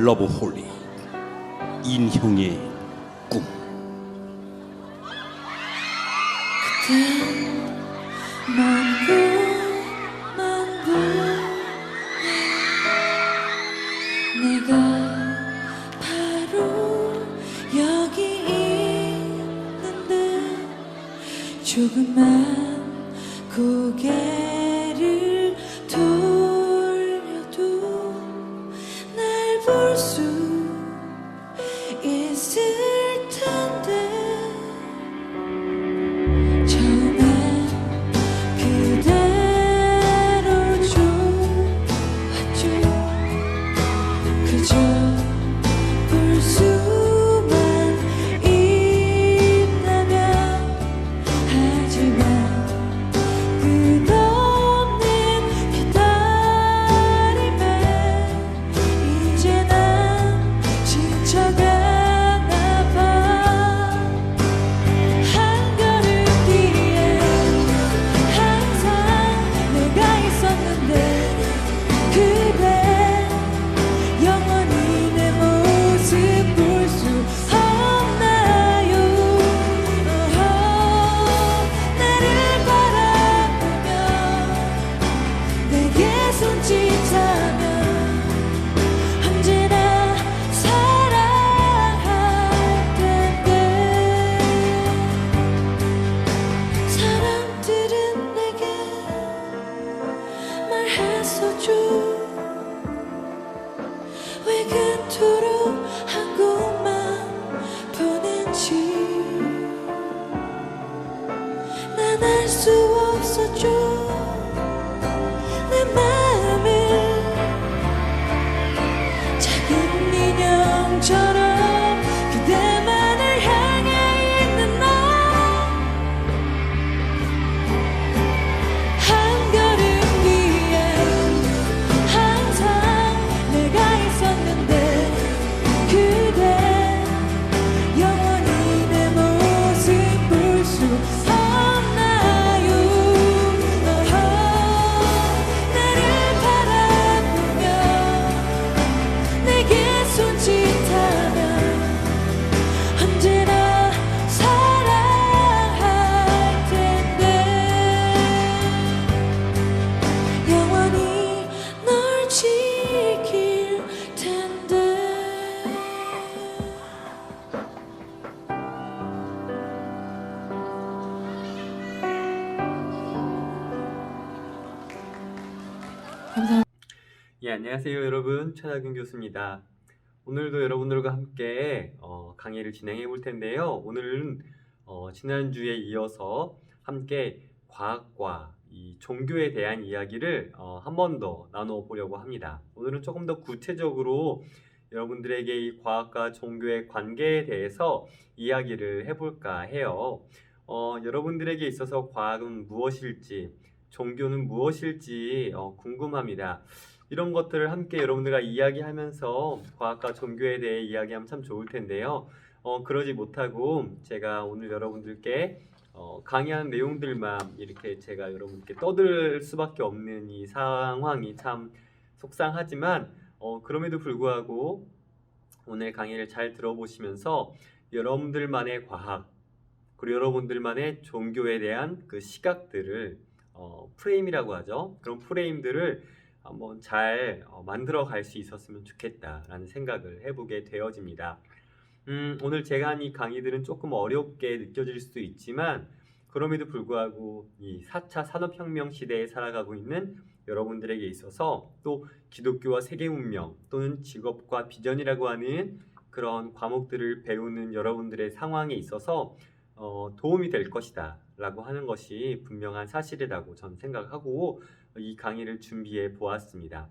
러브홀릭 인형의 꿈. 만구 만구 내가 바로 여기 있는데 조금만 고개를 돌려도 날 볼 수 있을 텐데 처음엔 그대로 좋았죠. 그저 볼 수만 있다면. 하지만 끝없는 기다림에 이제 난 지쳐가나 봐. 한 걸음 뒤에 항상 내가 있었는데 그대 영원히 내 모습 볼 수 없나요? 나를 바라보며 내게 손짓하며 언제나 사랑할 텐데. 사람들은 내게 말했었죠. 왜 그토록 한국만 보는지. 난 알 수 없었죠. 내 마음을 작은 인형처럼 그대만을 향해 있는 나. 한 걸음 뒤에 항상 내가 있었는데 그대 영원히 내 모습 볼 수 없나요? 나를 바라보며 내게 손짓하며 언제나 사랑할 텐데. 영원히 널 지킬 텐데. 감사합니다. 예, 안녕하세요 여러분, 최낙윤 교수입니다. 오늘도 여러분들과 함께 강의를 진행해 볼 텐데요. 오늘은 지난주에 이어서 함께 과학과 이 종교에 대한 이야기를 한 번 더 나눠 보려고 합니다. 오늘은 조금 더 구체적으로 여러분들에게 이 과학과 종교의 관계에 대해서 이야기를 해볼까 해요. 여러분들에게 있어서 과학은 무엇일지, 종교는 무엇일지 궁금합니다. 이런 것들을 함께 여러분들과 이야기하면서 과학과 종교에 대해 이야기하면 참 좋을 텐데요. 그러지 못하고 제가 오늘 여러분들께 강의하는 내용들만 이렇게 제가 여러분께 떠들 수밖에 없는 이 상황이 참 속상하지만 그럼에도 불구하고 오늘 강의를 잘 들어보시면서 여러분들만의 과학 그리고 여러분들만의 종교에 대한 그 시각들을 프레임이라고 하죠. 그런 프레임들을 한번 잘 만들어 갈 수 있었으면 좋겠다라는 생각을 해보게 되어집니다. 오늘 제가 한 이 강의들은 조금 어렵게 느껴질 수도 있지만 그럼에도 불구하고 이 4차 산업혁명 시대에 살아가고 있는 여러분들에게 있어서 또 기독교와 세계문명 또는 직업과 비전이라고 하는 그런 과목들을 배우는 여러분들의 상황에 있어서 도움이 될 것이다 라고 하는 것이 분명한 사실이라고 저는 생각하고 이 강의를 준비해 보았습니다.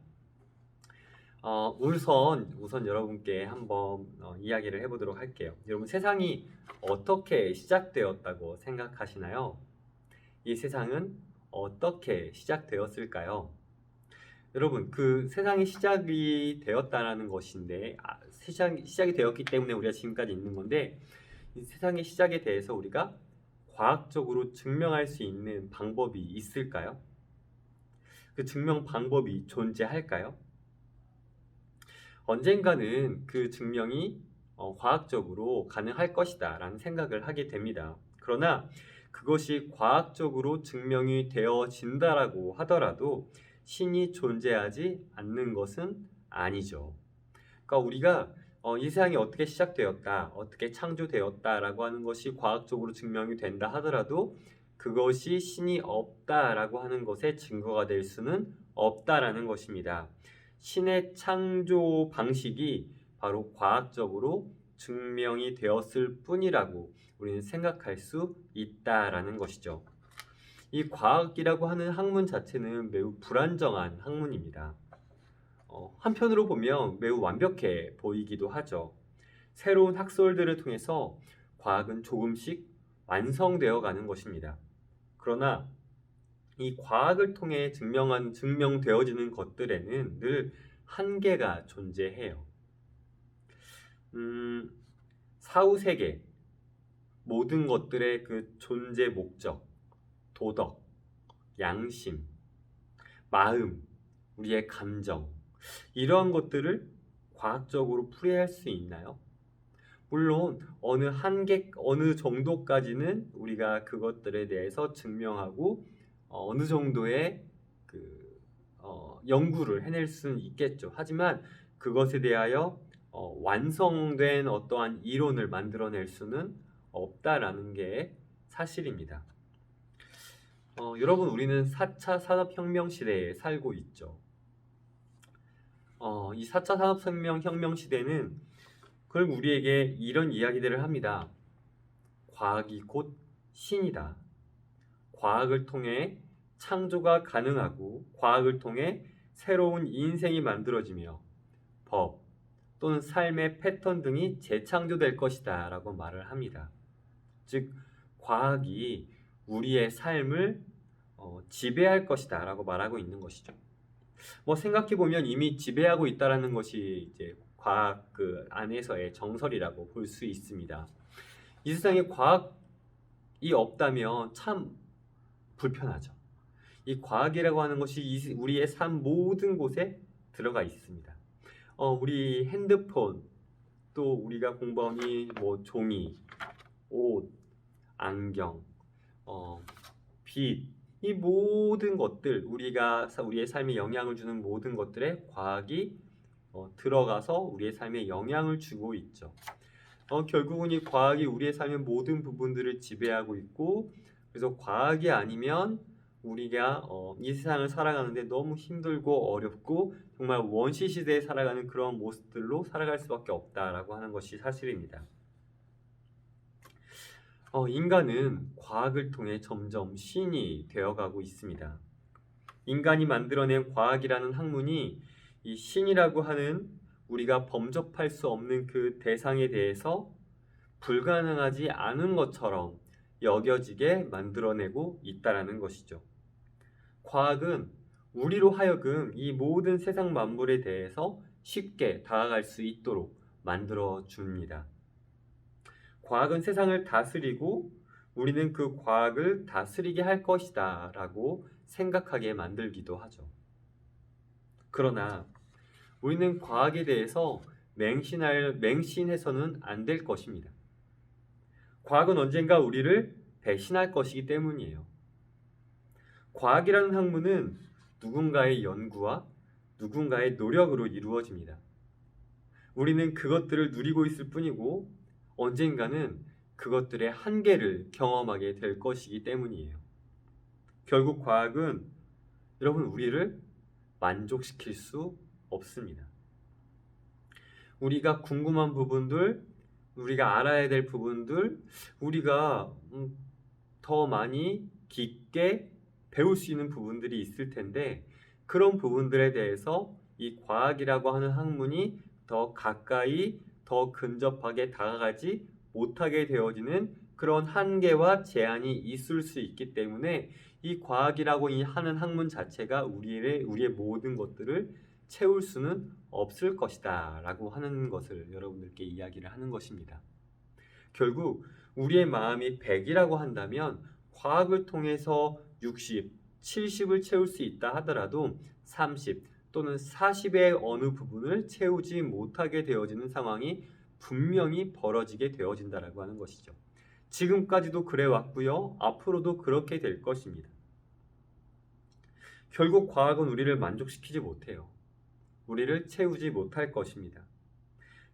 우선 여러분께 한번 이야기를 해보도록 할게요. 여러분, 세상이 어떻게 시작되었다고 생각하시나요? 이 세상은 어떻게 시작되었을까요? 여러분, 그 세상이 시작이 되었다라는 것인데 시작이 되었기 때문에 우리가 지금까지 있는 건데 이 세상의 시작에 대해서 우리가 과학적으로 증명할 수 있는 방법이 있을까요? 그 증명 방법이 존재할까요? 언젠가는 그 증명이 과학적으로 가능할 것이다 라는 생각을 하게 됩니다. 그러나 그것이 과학적으로 증명이 되어진다라고 하더라도 신이 존재하지 않는 것은 아니죠. 그러니까 우리가 이 세상이 어떻게 시작되었다, 어떻게 창조되었다라고 하는 것이 과학적으로 증명이 된다 하더라도 그것이 신이 없다라고 하는 것의 증거가 될 수는 없다라는 것입니다. 신의 창조 방식이 바로 과학적으로 증명이 되었을 뿐이라고 우리는 생각할 수 있다라는 것이죠. 이 과학이라고 하는 학문 자체는 매우 불안정한 학문입니다. 한편으로 보면 매우 완벽해 보이기도 하죠. 새로운 학설들을 통해서 과학은 조금씩 완성되어 가는 것입니다. 그러나 이 과학을 통해 증명되어지는 것들에는 늘 한계가 존재해요. 사후세계, 모든 것들의 그 존재 목적, 도덕, 양심, 마음, 우리의 감정, 이러한 것들을 과학적으로 풀이할 수 있나요? 물론 어느 정도까지는 우리가 그것들에 대해서 증명하고 어느 정도의 연구를 해낼 수는 있겠죠. 하지만 그것에 대하여 완성된 어떠한 이론을 만들어낼 수는 없다라는 게 사실입니다. 여러분, 우리는 4차 산업혁명 시대에 살고 있죠. 이 4차 산업혁명 시대는 결국 우리에게 이런 이야기들을 합니다. 과학이 곧 신이다. 과학을 통해 창조가 가능하고 과학을 통해 새로운 인생이 만들어지며 법 또는 삶의 패턴 등이 재창조될 것이다 라고 말을 합니다. 즉 과학이 우리의 삶을 지배할 것이다 라고 말하고 있는 것이죠. 생각해보면 이미 지배하고 있다는 것이 이제 과학 그 안에서의 정설이라고 볼 수 있습니다. 이 세상에 과학이 없다면 참 불편하죠. 이 과학이라고 하는 것이 우리의 삶 모든 곳에 들어가 있습니다. 우리 핸드폰, 또 우리가 공부한 종이, 옷, 안경, 빛, 이 모든 것들, 우리의 삶에 영향을 주는 모든 것들에 과학이 들어가서 우리의 삶에 영향을 주고 있죠. 결국은 이 과학이 우리의 삶의 모든 부분들을 지배하고 있고, 그래서 과학이 아니면 우리가 이 세상을 살아가는데 너무 힘들고 어렵고 정말 원시 시대에 살아가는 그런 모습들로 살아갈 수밖에 없다라고 하는 것이 사실입니다. 인간은 과학을 통해 점점 신이 되어가고 있습니다. 인간이 만들어낸 과학이라는 학문이 이 신이라고 하는 우리가 범접할 수 없는 그 대상에 대해서 불가능하지 않은 것처럼 여겨지게 만들어내고 있다라는 것이죠. 과학은 우리로 하여금 이 모든 세상 만물에 대해서 쉽게 다가갈 수 있도록 만들어 줍니다. 과학은 세상을 다스리고 우리는 그 과학을 다스리게 할 것이다 라고 생각하게 만들기도 하죠. 그러나 우리는 과학에 대해서 맹신해서는 안 될 것입니다. 과학은 언젠가 우리를 배신할 것이기 때문이에요. 과학이라는 학문은 누군가의 연구와 누군가의 노력으로 이루어집니다. 우리는 그것들을 누리고 있을 뿐이고 언젠가는 그것들의 한계를 경험하게 될 것이기 때문이에요. 결국 과학은 여러분 우리를 만족시킬 수 없습니다. 우리가 궁금한 부분들, 우리가 알아야 될 부분들, 우리가 더 많이 깊게 배울 수 있는 부분들이 있을 텐데 그런 부분들에 대해서 이 과학이라고 하는 학문이 더 가까이, 더 근접하게 다가가지 못하게 되어지는 그런 한계와 제한이 있을 수 있기 때문에 이 과학이라고 하는 학문 자체가 우리의 모든 것들을 채울 수는 없을 것이다 라고 하는 것을 여러분들께 이야기를 하는 것입니다. 결국 우리의 마음이 100이라고 한다면 과학을 통해서 60, 70을 채울 수 있다 하더라도 30 또는 40의 어느 부분을 채우지 못하게 되어지는 상황이 분명히 벌어지게 되어진다라고 하는 것이죠. 지금까지도 그래 왔고요. 앞으로도 그렇게 될 것입니다. 결국 과학은 우리를 만족시키지 못해요. 우리를 채우지 못할 것입니다.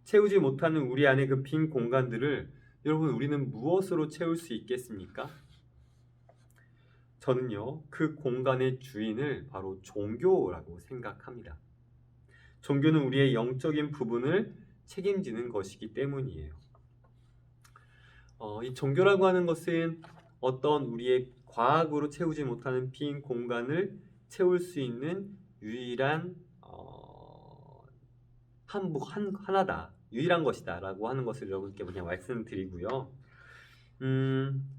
채우지 못하는 우리 안의 그 빈 공간들을 여러분 우리는 무엇으로 채울 수 있겠습니까? 저는요, 그 공간의 주인을 바로 종교라고 생각합니다. 종교는 우리의 영적인 부분을 책임지는 것이기 때문이에요. 이 종교라고 하는 것은 어떤 우리의 과학으로 채우지 못하는 빈 공간을 채울 수 있는 유일한 하나다, 유일한 것이다 라고 하는 것을 여러분께 그냥 말씀드리고요.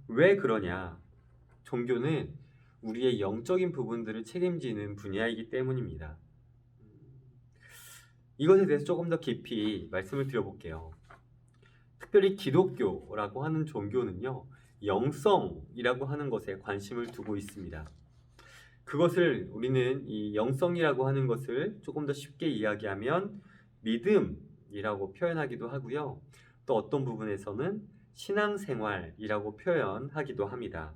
왜 그러냐? 종교는 우리의 영적인 부분들을 책임지는 분야이기 때문입니다. 이것에 대해서 조금 더 깊이 말씀을 드려볼게요. 특별히 기독교라고 하는 종교는요, 영성이라고 하는 것에 관심을 두고 있습니다. 그것을 우리는 이 영성이라고 하는 것을 조금 더 쉽게 이야기하면 믿음이라고 표현하기도 하고요. 또 어떤 부분에서는 신앙생활이라고 표현하기도 합니다.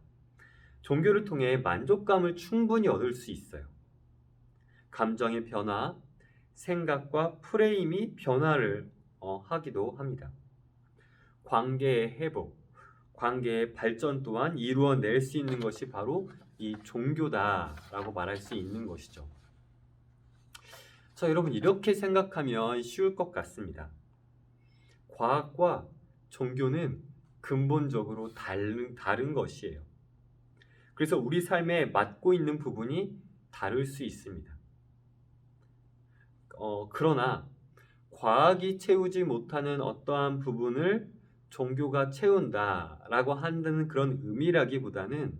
종교를 통해 만족감을 충분히 얻을 수 있어요. 감정의 변화, 생각과 프레임이 변화를 하기도 합니다. 관계의 회복, 관계의 발전 또한 이루어낼 수 있는 것이 바로 이 종교다라고 말할 수 있는 것이죠. 자, 여러분 이렇게 생각하면 쉬울 것 같습니다. 과학과 종교는 근본적으로 다른 것이에요. 그래서 우리 삶에 맞고 있는 부분이 다를 수 있습니다. 그러나 과학이 채우지 못하는 어떠한 부분을 종교가 채운다라고 하는 그런 의미라기보다는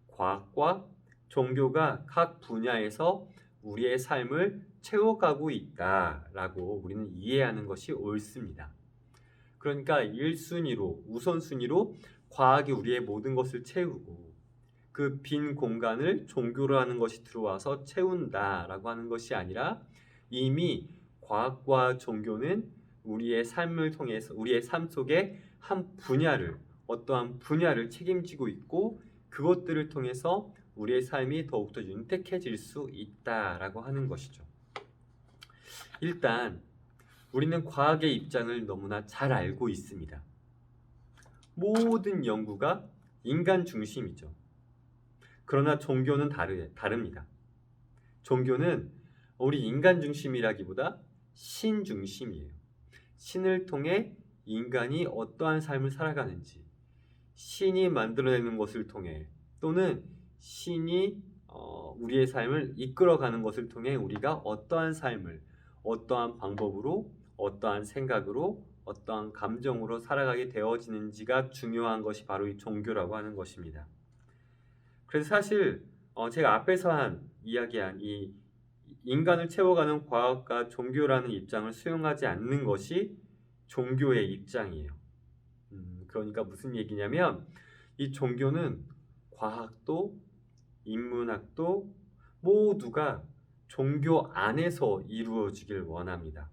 과학과 종교가 각 분야에서 우리의 삶을 채워가고 있다라고 우리는 이해하는 것이 옳습니다. 그러니까 1순위로, 우선순위로 과학이 우리의 모든 것을 채우고 그 빈 공간을 종교라는 것이 들어와서 채운다라고 하는 것이 아니라 이미 과학과 종교는 우리의 삶을 통해서 우리의 삶 속에 한 분야를, 어떠한 분야를 책임지고 있고 그것들을 통해서 우리의 삶이 더욱더 윤택해질 수 있다라고 하는 것이죠. 일단 우리는 과학의 입장을 너무나 잘 알고 있습니다. 모든 연구가 인간 중심이죠. 그러나 종교는 다릅니다. 종교는 우리 인간 중심이라기보다 신 중심이에요. 신을 통해 인간이 어떠한 삶을 살아가는지, 신이 만들어내는 것을 통해 또는 신이 우리의 삶을 이끌어가는 것을 통해 우리가 어떠한 삶을 어떠한 방법으로 어떠한 생각으로 어떠한 감정으로 살아가게 되어지는지가 중요한 것이 바로 이 종교라고 하는 것입니다. 그래서 사실 제가 앞에서 이야기한 이 인간을 채워가는 과학과 종교라는 입장을 수용하지 않는 것이 종교의 입장이에요. 그러니까 무슨 얘기냐면 이 종교는 과학도 인문학도 모두가 종교 안에서 이루어지길 원합니다.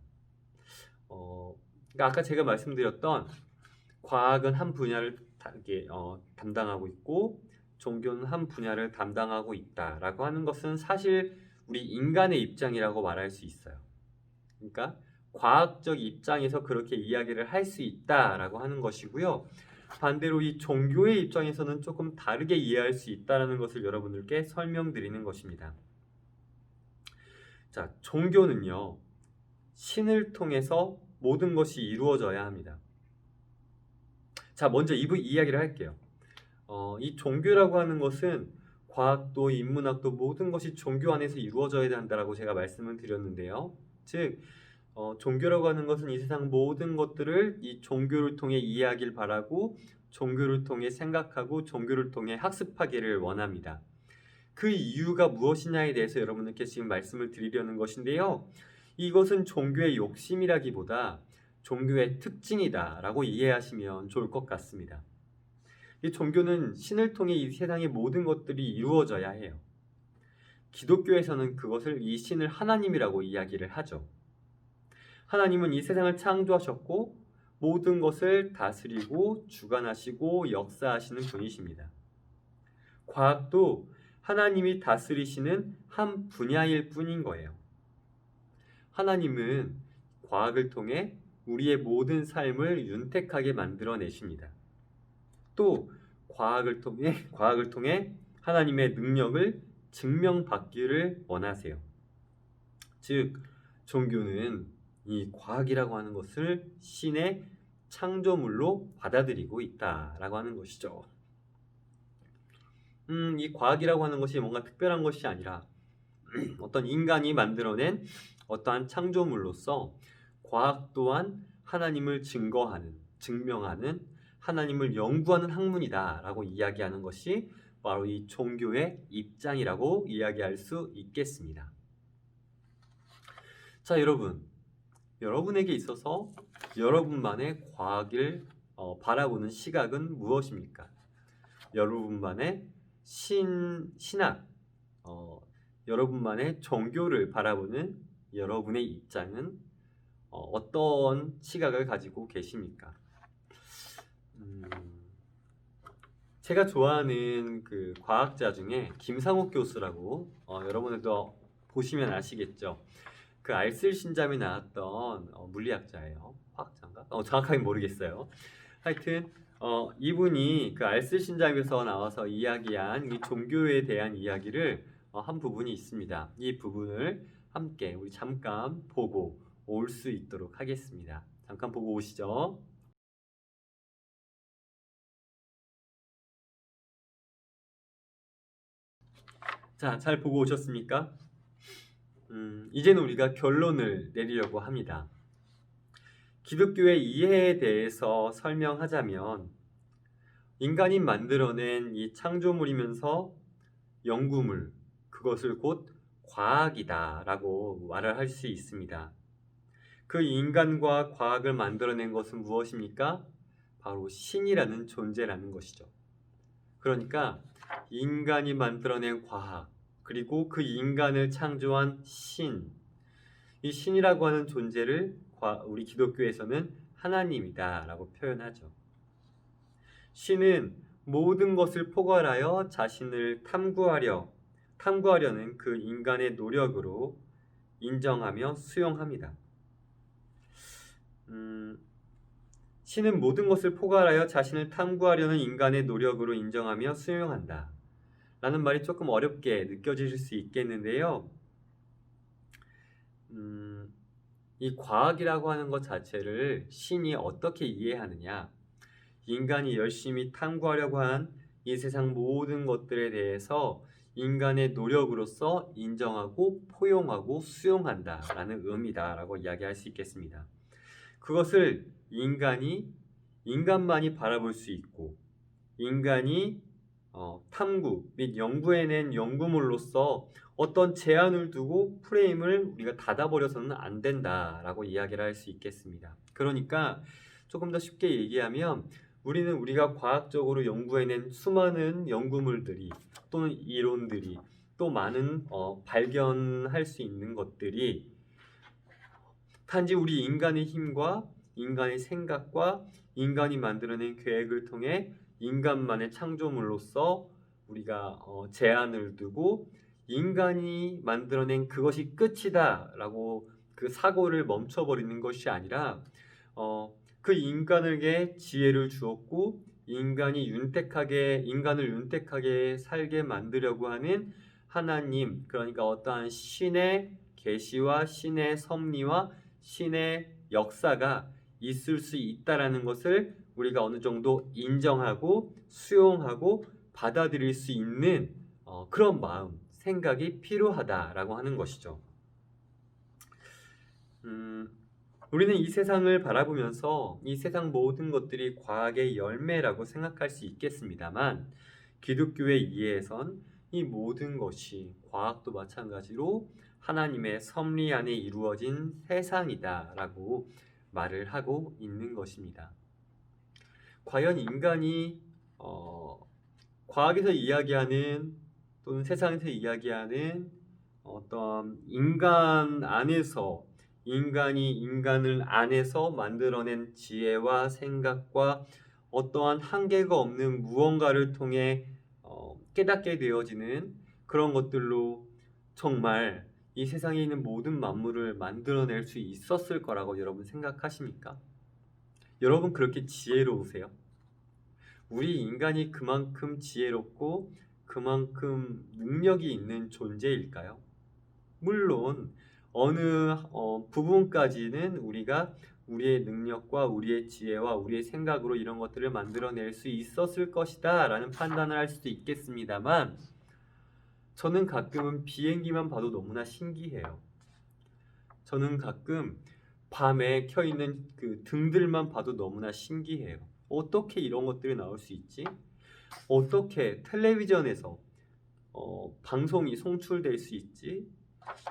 그러니까 아까 제가 말씀드렸던 과학은 한 분야를 담당하고 있고 종교는 한 분야를 담당하고 있다라고 하는 것은 사실 우리 인간의 입장이라고 말할 수 있어요. 그러니까 과학적 입장에서 그렇게 이야기를 할 수 있다라고 하는 것이고요. 반대로 이 종교의 입장에서는 조금 다르게 이해할 수 있다라는 것을 여러분들께 설명드리는 것입니다. 자, 종교는요, 신을 통해서 모든 것이 이루어져야 합니다. 자, 먼저 이 이야기를 할게요. 이 종교라고 하는 것은 과학도 인문학도 모든 것이 종교 안에서 이루어져야 한다라고 제가 말씀을 드렸는데요. 즉 종교라고 하는 것은 이 세상 모든 것들을 이 종교를 통해 이해하길 바라고 종교를 통해 생각하고 종교를 통해 학습하기를 원합니다. 그 이유가 무엇이냐에 대해서 여러분들께 지금 말씀을 드리려는 것인데요. 이것은 종교의 욕심이라기보다 종교의 특징이다라고 이해하시면 좋을 것 같습니다. 이 종교는 신을 통해 이 세상의 모든 것들이 이루어져야 해요. 기독교에서는 그것을 이 신을 하나님이라고 이야기를 하죠. 하나님은 이 세상을 창조하셨고 모든 것을 다스리고 주관하시고 역사하시는 분이십니다. 과학도 하나님이 다스리시는 한 분야일 뿐인 거예요. 하나님은 과학을 통해 우리의 모든 삶을 윤택하게 만들어내십니다. 또 과학을 통해 하나님의 능력을 증명받기를 원하세요. 즉, 종교는 이 과학이라고 하는 것을 신의 창조물로 받아들이고 있다라고 하는 것이죠. 이 과학이라고 하는 것이 뭔가 특별한 것이 아니라 어떤 인간이 만들어낸 어떠한 창조물로서 과학 또한 하나님을 증명하는 하나님을 연구하는 학문이다라고 이야기하는 것이 바로 이 종교의 입장이라고 이야기할 수 있겠습니다. 자, 여러분에게 있어서 여러분만의 과학을 바라보는 시각은 무엇입니까? 여러분만의 신학, 여러분만의 종교를 바라보는 여러분의 입장은 어떤 시각을 가지고 계십니까? 제가 좋아하는 그 과학자 중에 김상욱 교수라고 여러분들도 보시면 아시겠죠. 그 알쓸신잡이 나왔던 물리학자예요. 화학자인가? 정확하게 모르겠어요. 하여튼 이분이 그 알쓸신잡에서 나와서 이야기한 이 종교에 대한 이야기를 한 부분이 있습니다. 이 부분을 함께 우리 잠깐 보고 올 수 있도록 하겠습니다. 잠깐 보고 오시죠. 자, 잘 보고 오셨습니까? 이제는 우리가 결론을 내리려고 합니다. 기독교의 이해에 대해서 설명하자면 인간이 만들어낸 이 창조물이면서 연구물, 그것을 곧 과학이다 라고 말을 할 수 있습니다. 그 인간과 과학을 만들어낸 것은 무엇입니까? 바로 신이라는 존재라는 것이죠. 그러니까 인간이 만들어낸 과학, 그리고 그 인간을 창조한 신, 이 신이라고 하는 존재를 우리 기독교에서는 하나님이다 라고 표현하죠. 신은 모든 것을 포괄하여 자신을 탐구하려는 그 인간의 노력으로 인정하며 수용합니다. 신은 모든 것을 포괄하여 자신을 탐구하려는 인간의 노력으로 인정하며 수용한다 라는 말이 조금 어렵게 느껴질 수 있겠는데요. 이 과학이라고 하는 것 자체를 신이 어떻게 이해하느냐, 인간이 열심히 탐구하려고 한 이 세상 모든 것들에 대해서 인간의 노력으로서 인정하고 포용하고 수용한다 라는 의미다라고 이야기할 수 있겠습니다. 그것을 인간만이 바라볼 수 있고 인간이 탐구 및 연구해낸 연구물로서 어떤 제한을 두고 프레임을 우리가 닫아버려서는 안 된다라고 이야기를 할 수 있겠습니다. 그러니까 조금 더 쉽게 얘기하면 우리는 우리가 과학적으로 연구해낸 수많은 연구물들이 또는 이론들이 또 많은 발견할 수 있는 것들이 단지 우리 인간의 힘과 인간의 생각과 인간이 만들어낸 계획을 통해 인간만의 창조물로서 우리가 제한을 두고 인간이 만들어낸 그것이 끝이다 라고 그 사고를 멈춰버리는 것이 아니라 그 인간에게 지혜를 주었고 인간을 윤택하게 살게 만들려고 하는 하나님, 그러니까 어떠한 신의 계시와 신의 섭리와 신의 역사가 있을 수 있다라는 것을 우리가 어느 정도 인정하고 수용하고 받아들일 수 있는 그런 마음, 생각이 필요하다라고 하는 것이죠. 우리는 이 세상을 바라보면서 이 세상 모든 것들이 과학의 열매라고 생각할 수 있겠습니다만 기독교의 이해에선 이 모든 것이 과학도 마찬가지로 하나님의 섭리 안에 이루어진 세상이다라고 말을 하고 있는 것입니다. 과연 인간이 과학에서 이야기하는 또는 세상에서 이야기하는 어떤 인간 안에서 인간이 인간을 안에서 만들어낸 지혜와 생각과 어떠한 한계가 없는 무언가를 통해 깨닫게 되어지는 그런 것들로 정말 이 세상에 있는 모든 만물을 만들어낼 수 있었을 거라고 여러분 생각하십니까? 여러분 그렇게 지혜로우세요? 우리 인간이 그만큼 지혜롭고 그만큼 능력이 있는 존재일까요? 물론 어느 부분까지는 우리가 우리의 능력과 우리의 지혜와 우리의 생각으로 이런 것들을 만들어낼 수 있었을 것이다 라는 판단을 할 수도 있겠습니다만, 저는 가끔은 비행기만 봐도 너무나 신기해요. 저는 가끔 밤에 켜있는 그 등들만 봐도 너무나 신기해요. 어떻게 이런 것들이 나올 수 있지? 어떻게 텔레비전에서 방송이 송출될 수 있지?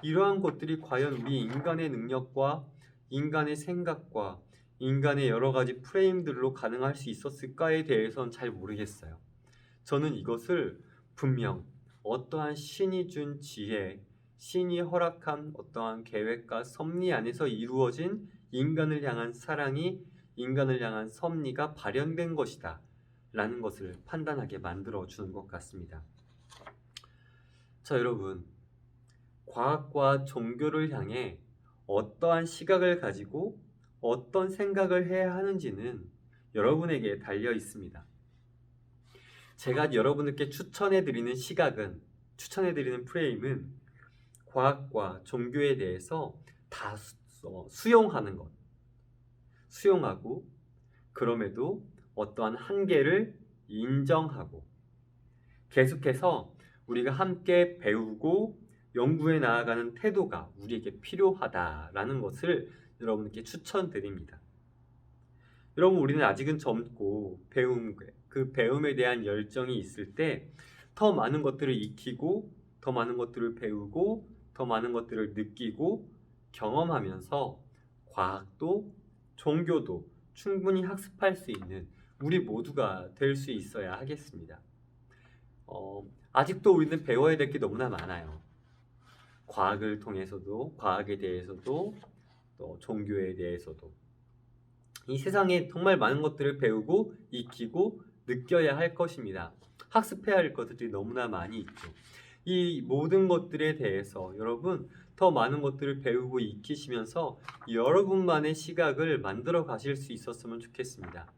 이러한 것들이 과연 우리 인간의 능력과 인간의 생각과 인간의 여러 가지 프레임들로 가능할 수 있었을까에 대해서는 잘 모르겠어요. 저는 이것을 분명 어떠한 신이 준 지혜, 신이 허락한 어떠한 계획과 섭리 안에서 이루어진 인간을 향한 사랑이, 인간을 향한 섭리가 발현된 것이다 라는 것을 판단하게 만들어 주는 것 같습니다. 자, 여러분, 과학과 종교를 향해 어떠한 시각을 가지고 어떤 생각을 해야 하는지는 여러분에게 달려 있습니다. 제가 여러분들께 추천해드리는 시각은, 추천해드리는 프레임은 과학과 종교에 대해서 다 수용하는 것, 수용하고 그럼에도 어떠한 한계를 인정하고 계속해서 우리가 함께 배우고 연구해 나아가는 태도가 우리에게 필요하다라는 것을 여러분께 추천드립니다. 여러분, 우리는 아직은 젊고 그 배움에 대한 열정이 있을 때 더 많은 것들을 익히고 더 많은 것들을 배우고 더 많은 것들을 느끼고 경험하면서 과학도 종교도 충분히 학습할 수 있는 우리 모두가 될 수 있어야 하겠습니다. 아직도 우리는 배워야 될 게 너무나 많아요. 과학을 통해서도, 과학에 대해서도, 또 종교에 대해서도. 이 세상에 정말 많은 것들을 배우고 익히고 느껴야 할 것입니다. 학습해야 할 것들이 너무나 많이 있죠. 이 모든 것들에 대해서 여러분 더 많은 것들을 배우고 익히시면서 여러분만의 시각을 만들어 가실 수 있었으면 좋겠습니다.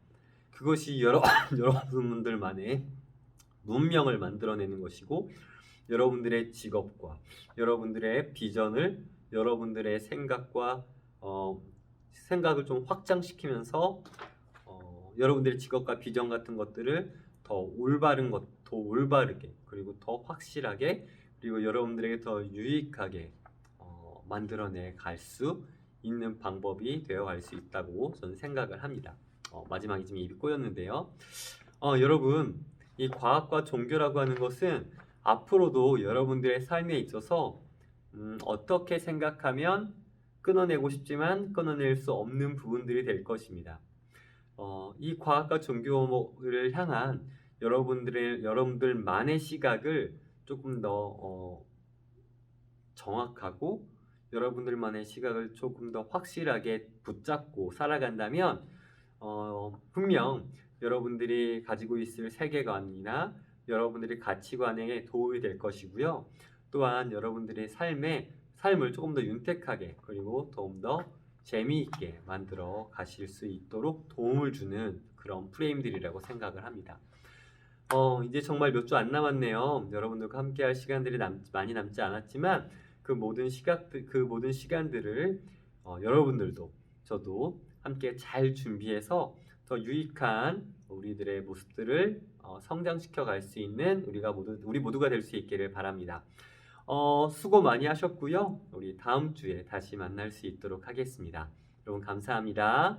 그것이 여러분들만의 문명을 만들어내는 것이고, 여러분들의 직업과 여러분들의 비전을, 여러분들의 생각과 생각을 좀 확장시키면서 여러분들의 직업과 비전 같은 것들을 더 올바르게, 그리고 더 확실하게, 그리고 여러분들에게 더 유익하게 만들어내 갈 수 있는 방법이 되어 갈 수 있다고 저는 생각을 합니다. 마지막에 좀 입이 꼬였는데요. 여러분, 이 과학과 종교라고 하는 것은 앞으로도 여러분들의 삶에 있어서 어떻게 생각하면 끊어내고 싶지만 끊어낼 수 없는 부분들이 될 것입니다. 이 과학과 종교를 향한 여러분들만의 시각을 조금 더 정확하고 여러분들만의 시각을 조금 더 확실하게 붙잡고 살아간다면 분명 여러분들이 가지고 있을 세계관이나 여러분들의 가치관에 도움이 될 것이고요. 또한 여러분들의 삶을 조금 더 윤택하게, 그리고 조금 더 재미있게 만들어 가실 수 있도록 도움을 주는 그런 프레임들이라고 생각을 합니다. 이제 정말 몇 주 안 남았네요. 여러분들과 함께할 시간들이 많이 남지 않았지만 그 모든 시간들을 여러분들도 저도 함께 잘 준비해서 더 유익한 우리들의 모습들을 성장시켜 갈 수 있는 우리 모두가 될 수 있기를 바랍니다. 수고 많이 하셨고요. 우리 다음 주에 다시 만날 수 있도록 하겠습니다. 여러분 감사합니다.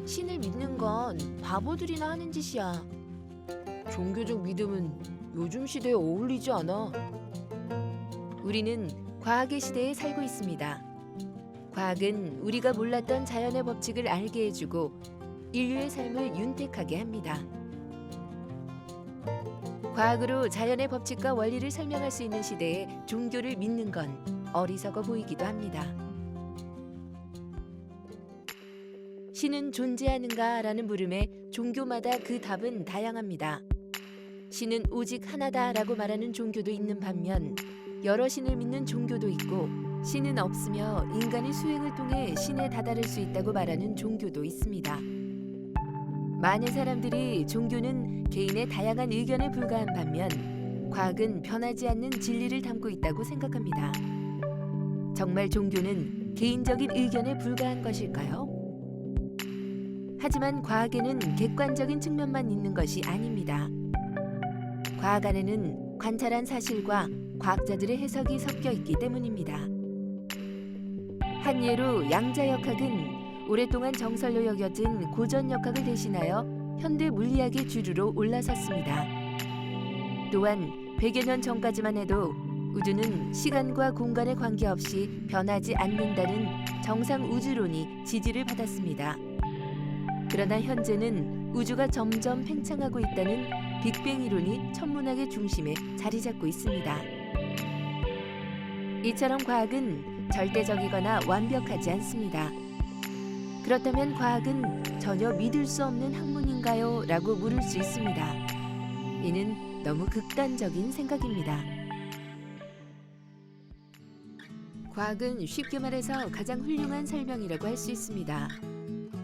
신을 믿는 건 바보들이나 하는 짓이야. 종교적 믿음은 요즘 시대에 어울리지 않아. 우리는 과학의 시대에 살고 있습니다. 과학은 우리가 몰랐던 자연의 법칙을 알게 해주고 인류의 삶을 윤택하게 합니다. 과학으로 자연의 법칙과 원리를 설명할 수 있는 시대에 종교를 믿는 건 어리석어 보이기도 합니다. 신은 존재하는가라는 물음에 종교마다 그 답은 다양합니다. 신은 오직 하나다라고 말하는 종교도 있는 반면 여러 신을 믿는 종교도 있고 신은 없으며 인간의 수행을 통해 신에 다다를 수 있다고 말하는 종교도 있습니다. 많은 사람들이 종교는 개인의 다양한 의견에 불과한 반면 과학은 변하지 않는 진리를 담고 있다고 생각합니다. 정말 종교는 개인적인 의견에 불과한 것일까요? 하지만 과학에는 객관적인 측면만 있는 것이 아닙니다. 과학 안에는 관찰한 사실과 과학자들의 해석이 섞여 있기 때문입니다. 한 예로 양자역학은 오랫동안 정설로 여겨진 고전역학을 대신하여 현대 물리학의 주류로 올라섰습니다. 또한 100여 년 전까지만 해도 우주는 시간과 공간에 관계없이 변하지 않는다는 정상 우주론이 지지를 받았습니다. 그러나 현재는 우주가 점점 팽창하고 있다는 빅뱅 이론이 천문학의 중심에 자리 잡고 있습니다. 이처럼 과학은 절대적이거나 완벽하지 않습니다. 그렇다면 과학은 전혀 믿을 수 없는 학문인가요? 라고 물을 수 있습니다. 이는 너무 극단적인 생각입니다. 과학은 쉽게 말해서 가장 훌륭한 설명이라고 할 수 있습니다.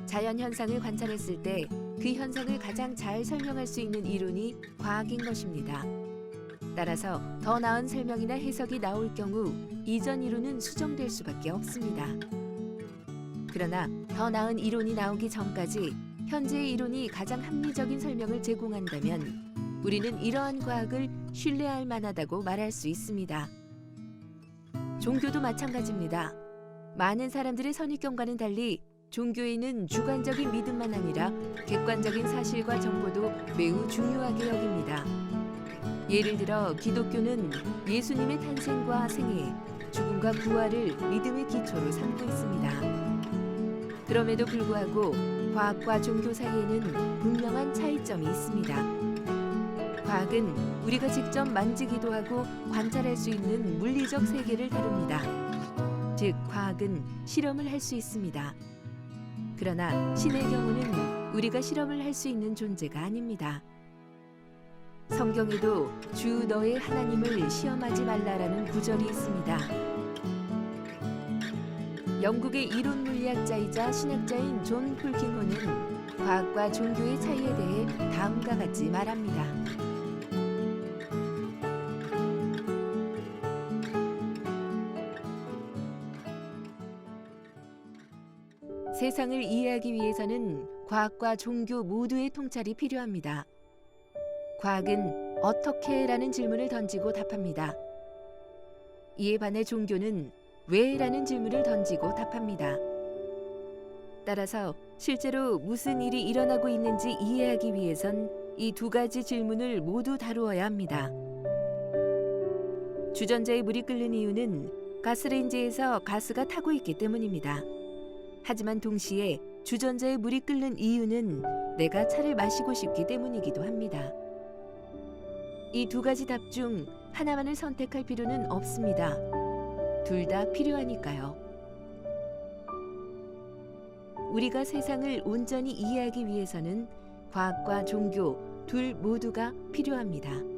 자연 현상을 관찰했을 때 그 현상을 가장 잘 설명할 수 있는 이론이 과학인 것입니다. 따라서 더 나은 설명이나 해석이 나올 경우 이전 이론은 수정될 수밖에 없습니다. 그러나 더 나은 이론이 나오기 전까지 현재의 이론이 가장 합리적인 설명을 제공한다면 우리는 이러한 과학을 신뢰할 만하다고 말할 수 있습니다. 종교도 마찬가지입니다. 많은 사람들의 선입견과는 달리 종교인은 주관적인 믿음만 아니라 객관적인 사실과 정보도 매우 중요하게 여깁니다. 예를 들어 기독교는 예수님의 탄생과 생애, 죽음과 부활을 믿음의 기초로 삼고 있습니다. 그럼에도 불구하고 과학과 종교 사이에는 분명한 차이점이 있습니다. 과학은 우리가 직접 만지기도 하고 관찰할 수 있는 물리적 세계를 다룹니다. 즉, 과학은 실험을 할 수 있습니다. 그러나 신의 경우는 우리가 실험을 할 수 있는 존재가 아닙니다. 성경에도 주 너의 하나님을 시험하지 말라라는 구절이 있습니다. 영국의 이론 물리학자이자 신학자인 존 폴킹호는 과학과 종교의 차이에 대해 다음과 같이 말합니다. 세상을 이해하기 위해서는 과학과 종교 모두의 통찰이 필요합니다. 과학은 어떻게? 라는 질문을 던지고 답합니다. 이에 반해 종교는 왜? 라는 질문을 던지고 답합니다. 따라서 실제로 무슨 일이 일어나고 있는지 이해하기 위해선 이 두 가지 질문을 모두 다루어야 합니다. 주전자에 물이 끓는 이유는 가스레인지에서 가스가 타고 있기 때문입니다. 하지만 동시에 주전자에 물이 끓는 이유는 내가 차를 마시고 싶기 때문이기도 합니다. 이 두 가지 답 중 하나만을 선택할 필요는 없습니다. 둘 다 필요하니까요. 우리가 세상을 온전히 이해하기 위해서는 과학과 종교 둘 모두가 필요합니다.